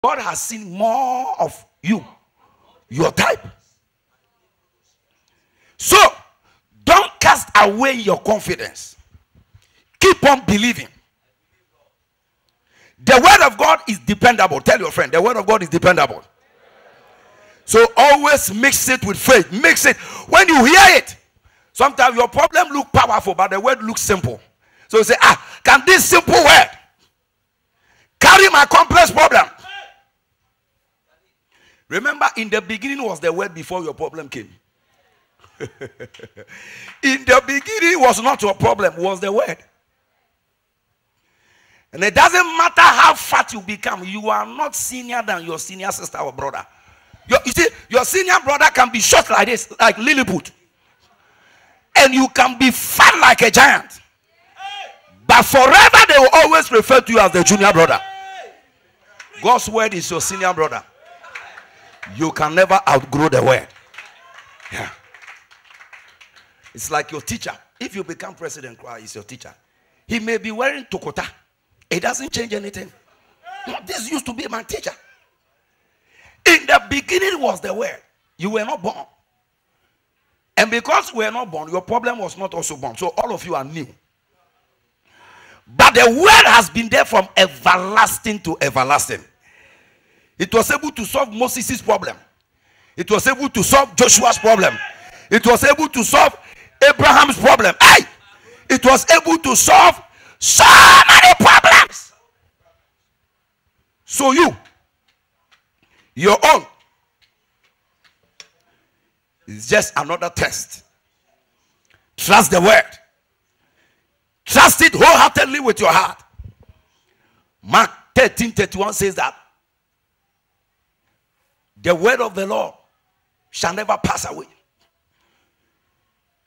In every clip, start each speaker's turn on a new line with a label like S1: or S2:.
S1: God has seen more of you, your type. So, don't cast away your confidence. Keep on believing. The word of God is dependable. Tell your friend, the word of God is dependable. So always mix it with faith. Mix it. When you hear it, sometimes your problem look powerful, but the word looks simple. So you say, can this simple word carry my complex problem? Remember, in the beginning was the word before your problem came. In the beginning was not your problem, was the word. And it doesn't matter how fat you become, you are not senior than your senior sister or brother. You see, your senior brother can be short like this, like Lilliput. And you can be fat like a giant. But forever they will always refer to you as the junior brother. God's word is your senior brother. You can never outgrow the word. Yeah. It's like your teacher. If you become president, he's your teacher. He may be wearing Tokota. It doesn't change anything. This used to be my teacher. In the beginning was the word. You were not born. And because we were not born, your problem was not also born. So all of you are new. But the word has been there from everlasting to everlasting. It was able to solve Moses' problem. It was able to solve Joshua's problem. It was able to solve Abraham's problem. Hey! It was able to solve so many problems. So your own is just another test. Trust the word. Trust it wholeheartedly with your heart. Mark 13:31 says that the word of the Lord shall never pass away.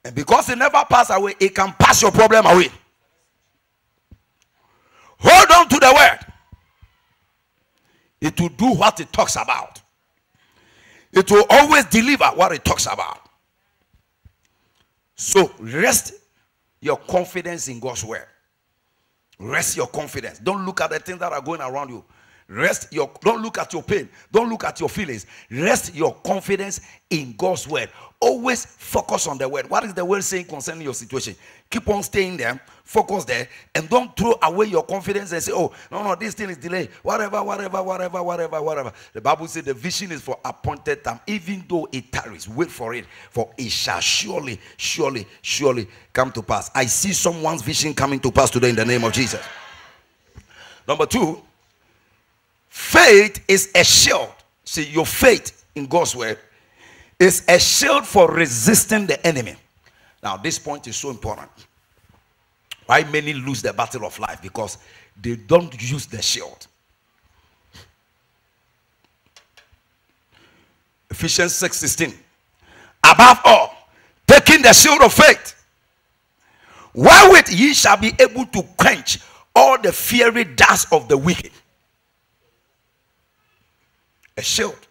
S1: And because it never passes away, it can pass your problem away. Hold on to the word. It will do what it talks about. It will always deliver what it talks about. So rest your confidence in God's word. Rest your confidence. Don't look at the things that are going around you. Don't look at your pain. Don't look at your feelings. Rest your confidence in God's word. Always focus on the word. What is the word saying concerning your situation? Keep on staying there. Focus there. And don't throw away your confidence and say, oh, no, this thing is delayed. Whatever. The Bible says the vision is for appointed time. Even though it tarries, wait for it. For it shall surely come to pass. I see someone's vision coming to pass today in the name of Jesus. Number 2. Faith is a shield. See, your faith in God's word is a shield for resisting the enemy. Now, this point is so important. Why many lose the battle of life? Because they don't use the shield. Ephesians 6:16. Above all, taking the shield of faith, wherewith ye shall be able to quench all the fiery darts of the wicked. A shield.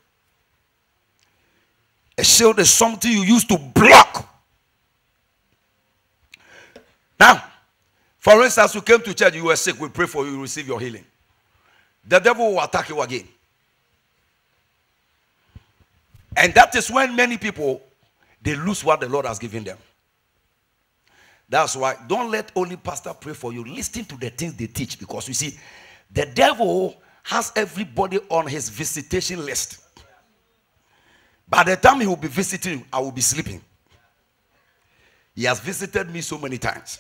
S1: A shield is something you use to block. Now, for instance, you came to church, you were sick, we pray for you, you receive your healing. The devil will attack you again. And that is when many people, they lose what the Lord has given them. That's why don't let only pastor pray for you. Listen to the things they teach, because you see, the devil has everybody on his visitation list. By the time he will be visiting you, I will be sleeping. He has visited me so many times.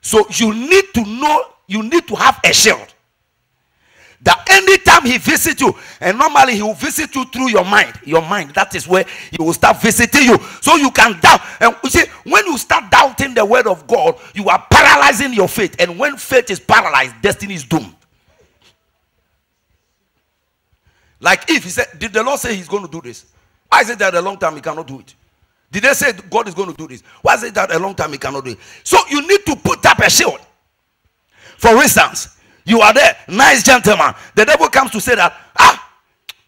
S1: So you need to know, you need to have a shield. That anytime he visits you, and normally he will visit you through your mind. Your mind, that is where he will start visiting you. So you can doubt. And you see, when you start doubting the word of God, you are paralyzing your faith. And when faith is paralyzed, destiny is doomed. Like if he said, did the Lord say he's going to do this? Why is it that a long time he cannot do it? Did they say God is going to do this? Why is it that a long time he cannot do it? So you need to put up a shield. For instance, you are there, nice gentleman. The devil comes to say that,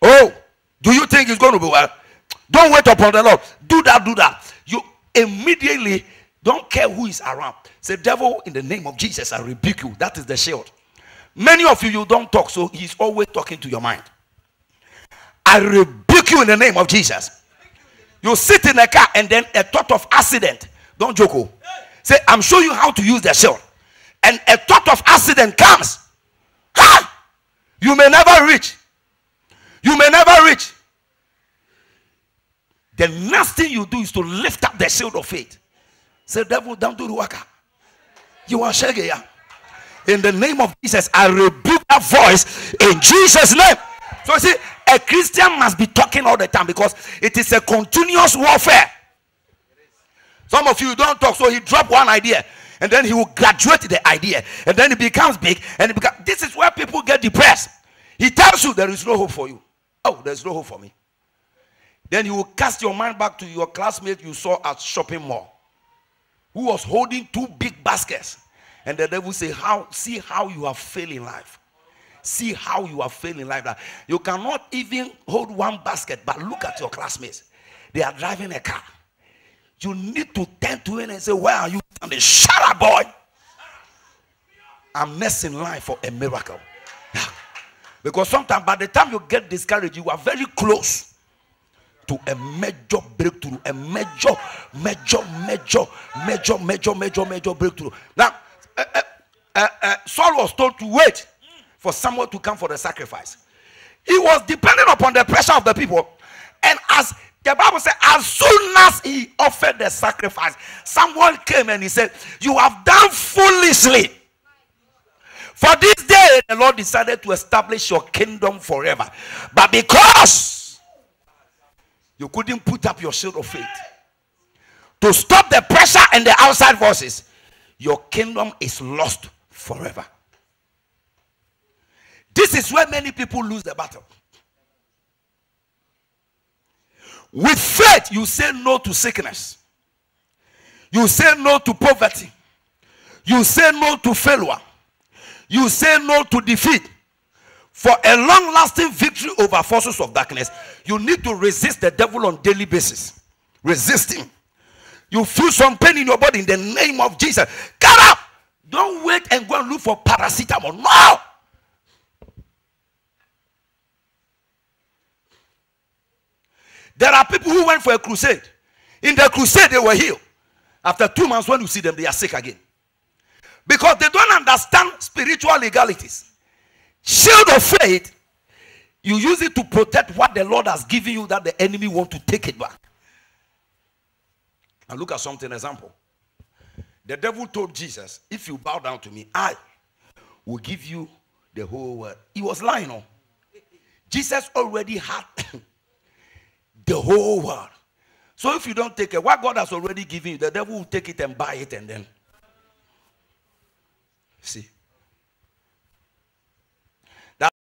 S1: do you think it's going to be well? Don't wait upon the Lord. Do that. You immediately don't care who is around. Say, devil, in the name of Jesus, I rebuke you. That is the shield. Many of you don't talk, so he's always talking to your mind. I rebuke you in the name of Jesus. You sit in a car and then a thought of accident. Don't joke. Oh. Say, I'm showing you how to use the shield. And a thought of accident comes. Ha! You may never reach. You may never reach. The next thing you do is to lift up the shield of faith. Say, devil, don't do the work. You are shaking. In the name of Jesus, I rebuke that voice in Jesus' name. So you see, a Christian must be talking all the time because it is a continuous warfare. Some of you don't talk, so he dropped one idea and then he will graduate the idea and then it becomes big and this is where people get depressed. He tells you there is no hope for you. Oh, there's no hope for me. Then you will cast your mind back to your classmate you saw at shopping mall who was holding 2 big baskets. And the devil say, see how you have failed in life. See how you have failed in life. That you cannot even hold 1 basket, but look at your classmates. They are driving a car. You need to turn to him and say, where are you? And they shut up, boy. I'm next in line for a miracle. Because sometimes by the time you get discouraged, you are very close to a major breakthrough. A major breakthrough. Now, Saul was told to wait for someone to come for the sacrifice. He was dependent upon the pressure of the people. And as the Bible said, as soon as he offered the sacrifice, someone came and he said, you have done foolishly. For this day, the Lord decided to establish your kingdom forever. But because you couldn't put up your shield of faith to stop the pressure and the outside forces, your kingdom is lost forever. This is where many people lose the battle. With faith, you say no to sickness. You say no to poverty. You say no to failure. You say no to defeat. For a long-lasting victory over forces of darkness, you need to resist the devil on a daily basis. Resist him. You feel some pain in your body in the name of Jesus. Get up. Don't wait and go and look for paracetamol. No. There are people who went for a crusade. In the crusade, they were healed. After 2 months, when you see them, they are sick again. Because they don't understand spiritual legalities. Shield of faith, you use it to protect what the Lord has given you that the enemy wants to take it back. And look at something, example. The devil told Jesus, if you bow down to me, I will give you the whole world. He was lying on. Jesus already had the whole world. So if you don't take it, what God has already given you, the devil will take it and buy it and then